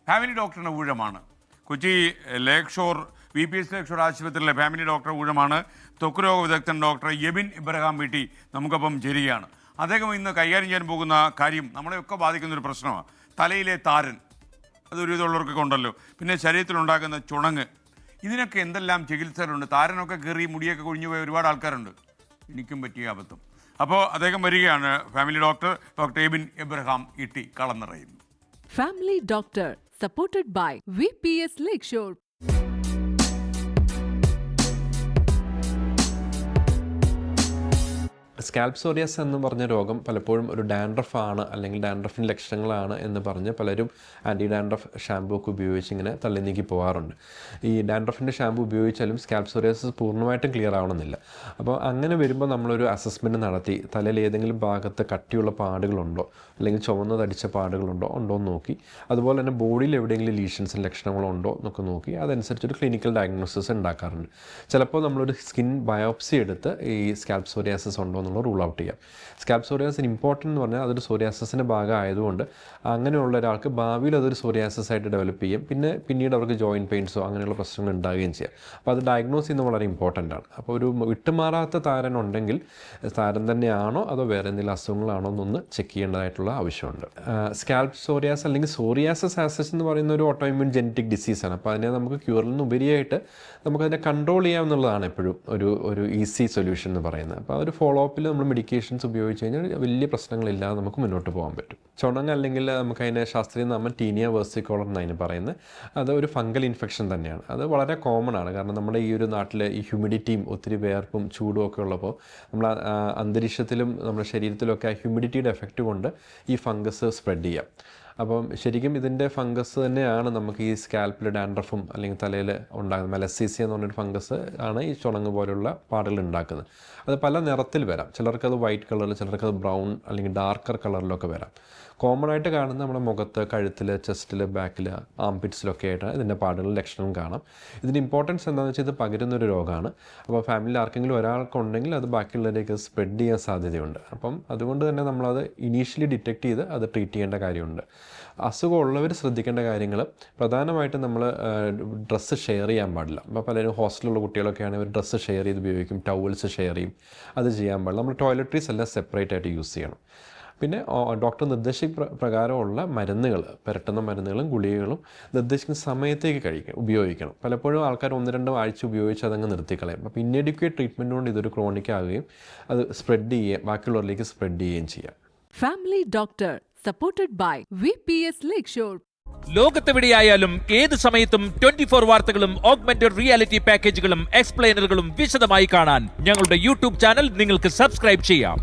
Family ഡോക്ടറിൻ്റെ ഊഴമാണ്. Kochi Lakeshore VPS Lakeshore ആശുപത്രിയിലെ ഫാമിലി ഡോക്ടർ ഊഴമാണ്. ത്വക്ക് രോഗ വിദഗ്ധൻ ഡോക്ടർ എബിൻ ഇബ്രഹാം വീട്ടി നമുക്കൊപ്പം ചേരുകയാണ്. അദ്ദേഹം ഇന്ന് കൈകാര്യം ചെയ്യാൻ പോകുന്ന കാര്യം നമ്മളെയൊക്കെ ബാധിക്കുന്നൊരു പ്രശ്നമാണ്. തലയിലെ താരൻ, അതൊരു ഇതുള്ളവർക്കൊക്കെ ഉണ്ടല്ലോ. പിന്നെ ശരീരത്തിലുണ്ടാകുന്ന ചുണങ്ങ്, ഇതിനൊക്കെ എന്തെല്ലാം ചികിത്സകളുണ്ട്. താരനൊക്കെ കയറി മുടിയൊക്കെ കൊഴിഞ്ഞു പോയ ഒരുപാട് ആൾക്കാരുണ്ട്. എനിക്കും പറ്റിയ അബദ്ധം. അപ്പോൾ അദ്ദേഹം വരികയാണ്, ഫാമിലി ഡോക്ടർ എബിൻ ഇബ്രഹാം ഇട്ടി കളം നിറയുന്നു. Family Doctor, supported by VPS Lakeshore. Scalp psoriasis എന്ന് പറഞ്ഞ രോഗം പലപ്പോഴും ഒരു ഡാൻഡ്രഫ് ആണ്, അല്ലെങ്കിൽ ഡാൻഡ്രഫിൻ്റെ ലക്ഷണങ്ങളാണ് എന്ന് പറഞ്ഞ് പലരും ആൻറ്റി ഡാൻഡ്രഫ് ഷാമ്പൂ ഒക്കെ ഉപയോഗിച്ച് ഇങ്ങനെ തള്ളി നീക്കി പോകാറുണ്ട്. ഈ ഡാൻഡ്രഫിൻ്റെ ഷാമ്പൂ ഉപയോഗിച്ചാലും സ്കാൽപ് സോറിയാസിസ് പൂർണ്ണമായിട്ടും ക്ലിയർ ആവണമെന്നില്ല. അപ്പോൾ അങ്ങനെ വരുമ്പോൾ നമ്മളൊരു അസസ്മെൻറ്റ് നടത്തി തലയിൽ ഏതെങ്കിലും ഭാഗത്ത് കട്ടിയുള്ള പാടുകളുണ്ടോ, അല്ലെങ്കിൽ ചുവന്നതടിച്ച പാടുകളുണ്ടോ എന്ന് നോക്കി, അതുപോലെ തന്നെ ബോഡിയിൽ എവിടെയെങ്കിലും ലീഷൻസിൻ്റെ ലക്ഷണങ്ങളോ ഉണ്ടോ എന്നൊക്കെ നോക്കി അതനുസരിച്ചൊരു ക്ലിനിക്കൽ ഡയഗ്നോസിസ് ഉണ്ടാക്കാറുണ്ട്. ചിലപ്പോൾ നമ്മളൊരു സ്കിൻ ബയോപ്സി എടുത്ത് ഈ സ്കാൽപ് സോറിയാസിസ് ഉണ്ടോ എന്നുള്ള റൂൾ ഔട്ട് ചെയ്യാം. സ്കാൽപ് സോറിയാസിന് ഇമ്പോർട്ടൻ്റ് എന്ന് പറഞ്ഞാൽ അതൊരു സോറിയാസിൻ്റെ ഭാഗമായതുകൊണ്ട് അങ്ങനെയുള്ള ഒരാൾക്ക് ഭാവിയിൽ അതൊരു സോറിയാസിസ് ആയിട്ട് ഡെവലപ്പ് ചെയ്യും. പിന്നീട് അവർക്ക് ജോയിൻറ്റ് പെയിൻസോ അങ്ങനെയുള്ള പ്രശ്നങ്ങൾ ഉണ്ടാകുകയും ചെയ്യാം. അപ്പോൾ അത് ഡയഗ്നോസ് ചെയ്യുന്നത് വളരെ ഇമ്പോർട്ടൻ്റ് ആണ്. അപ്പോൾ ഒരു വിട്ടുമാറാത്ത താരൻ ഉണ്ടെങ്കിൽ താരൻ തന്നെയാണോ അതോ വേറെ എന്തെങ്കിലും അസുഖങ്ങളാണോ എന്നൊന്ന് ചെക്ക് ചെയ്യേണ്ടതായിട്ടുള്ള ആവശ്യമുണ്ട്. സ്കാൽപ് സോറിയാസ് അല്ലെങ്കിൽ സോറിയാസിസ് ആസസ് എന്ന് പറയുന്ന ഒരു ഓട്ടോഇമ്യൂൺ ജെനറ്റിക് ഡിസീസാണ്. അപ്പോൾ അതിനെ നമുക്ക് ക്യൂറിൽ നിന്ന് ഉപരിയായിട്ട് നമുക്കതിനെ കൺട്രോൾ ചെയ്യാമെന്നുള്ളതാണ് എപ്പോഴും ഒരു ഈസി സൊല്യൂഷൻ എന്ന് പറയുന്നത്. അപ്പോൾ ആ ഒരു ഫോളോ അപ്പിൽ നമ്മൾ മെഡിക്കേഷൻസ് ഉപയോഗിച്ച് കഴിഞ്ഞാൽ വലിയ പ്രശ്നങ്ങളില്ലാതെ നമുക്ക് മുന്നോട്ട് പോകാൻ പറ്റും. ചുണങ്ങ് അല്ലെങ്കിൽ നമുക്കതിനെ ശാസ്ത്രീയ നാമം ടീനിയ വെർസിക്കോളർ എന്നതിന് പറയുന്നത്, അത് ഒരു ഫംഗൽ ഇൻഫെക്ഷൻ തന്നെയാണ്. അത് വളരെ കോമൺ ആണ്. കാരണം നമ്മുടെ ഈ ഒരു നാട്ടിൽ ഈ ഹ്യൂമിഡിറ്റിയും ഒത്തിരി വേർപ്പും ചൂടും ഒക്കെ ഉള്ളപ്പോൾ നമ്മൾ അന്തരീക്ഷത്തിലും നമ്മുടെ ശരീരത്തിലൊക്കെ ആ ഹ്യൂമിഡിറ്റിയുടെ എഫക്റ്റ് കൊണ്ട് ഈ ഫംഗസ് സ്പ്രെഡ് ചെയ്യാം. അപ്പം ശരിക്കും ഇതിൻ്റെ ഫംഗസ് തന്നെയാണ് നമുക്ക് ഈ സ്കാൽപ്പിൽ ഡാൻഡ്രഫും അല്ലെങ്കിൽ തലയിൽ ഉണ്ടാകുന്നത്. മെലസീസിയ എന്ന് പറഞ്ഞൊരു ഫംഗസ് ആണ് ഈ ചുണങ്ങ് പോലുള്ള പാടുകൾ ഉണ്ടാക്കുന്നത്. അത് പല നിറത്തിൽ വരാം. ചിലർക്കത് വൈറ്റ് കളറിൽ, ചിലർക്കത് ബ്രൗൺ അല്ലെങ്കിൽ ഡാർക്കർ കളറിലൊക്കെ വരാം. കോമൺ ആയിട്ട് കാണുന്ന നമ്മുടെ മുഖത്ത്, കഴുത്തിൽ, ചെസ്റ്റിൽ, ബാക്കിൽ, ആംപിറ്റ്സിലൊക്കെ ആയിട്ട് ഇതിൻ്റെ പാടുകൾ ലക്ഷണം കാണാം. ഇതിൻ്റെ ഇമ്പോർട്ടൻസ് എന്താണെന്ന് വെച്ചാൽ ഇത് പകരുന്നൊരു രോഗമാണ്. അപ്പോൾ ഫാമിലിയിൽ ആർക്കെങ്കിലും ഒരാൾക്കുണ്ടെങ്കിൽ അത് ബാക്കിയുള്ളവരേക്ക് സ്പ്രെഡ് ചെയ്യാൻ സാധ്യതയുണ്ട്. അപ്പം അതുകൊണ്ട് തന്നെ നമ്മളത് ഇനീഷ്യലി ഡിറ്റക്ട് ചെയ്ത് അത് ട്രീറ്റ് ചെയ്യേണ്ട കാര്യമുണ്ട്. അസുഖമുള്ളവർ ശ്രദ്ധിക്കേണ്ട കാര്യങ്ങൾ പ്രധാനമായിട്ടും നമ്മൾ ഡ്രസ്സ് ഷെയർ ചെയ്യാൻ പാടില്ല. അപ്പോൾ പലരും ഹോസ്റ്റലിലുള്ള കുട്ടികളൊക്കെ ആണെങ്കിൽ അവർ ഡ്രസ്സ് ഷെയർ ചെയ്ത് ഉപയോഗിക്കും, ടവൽസ് ഷെയർ ചെയ്യും. അത് ചെയ്യാൻ പാടില്ല. നമ്മൾ ടോയ്ലറ്ററീസ് എല്ലാം സെപ്പറേറ്റ് ആയിട്ട് യൂസ് ചെയ്യണം. പിന്നെ ഡോക്ടർ പ്രകാരമുള്ള മരുന്നുകൾ, പുരട്ടുന്ന മരുന്നുകളും ഗുളികകളും നിർദ്ദേശിക്കുന്ന സമയത്തേക്ക് ഉപയോഗിക്കണം. പലപ്പോഴും ആൾക്കാർ 1-2 ആഴ്ച ഉപയോഗിച്ച് അതങ്ങ് നിർത്തിക്കളയും. അപ്പോൾ ഇന്നഡിക്വേറ്റ് ട്രീറ്റ്മെൻറ്റ് കൊണ്ട് ഇതൊരു ക്രോണിക് ആകുകയും അത് സ്പ്രെഡ് ചെയ്യുകയും ബാക്കിയുള്ളവരിലേക്ക് സ്പ്രെഡ് ചെയ്യുകയും ചെയ്യാം. Family Doctor, supported by VPS Lakeshore. ലോകത്തെവിടെയായാലും ഏത് സമയത്തും 24 വാർത്തകളും ഓഗ്മെന്റഡ് റിയാലിറ്റി പാക്കേജുകളും എക്സ്പ്ലെയിനറുകളും വിശദമായി കാണാൻ ഞങ്ങളുടെ യൂട്യൂബ് ചാനൽ നിങ്ങൾക്ക് സബ്സ്ക്രൈബ് ചെയ്യാം.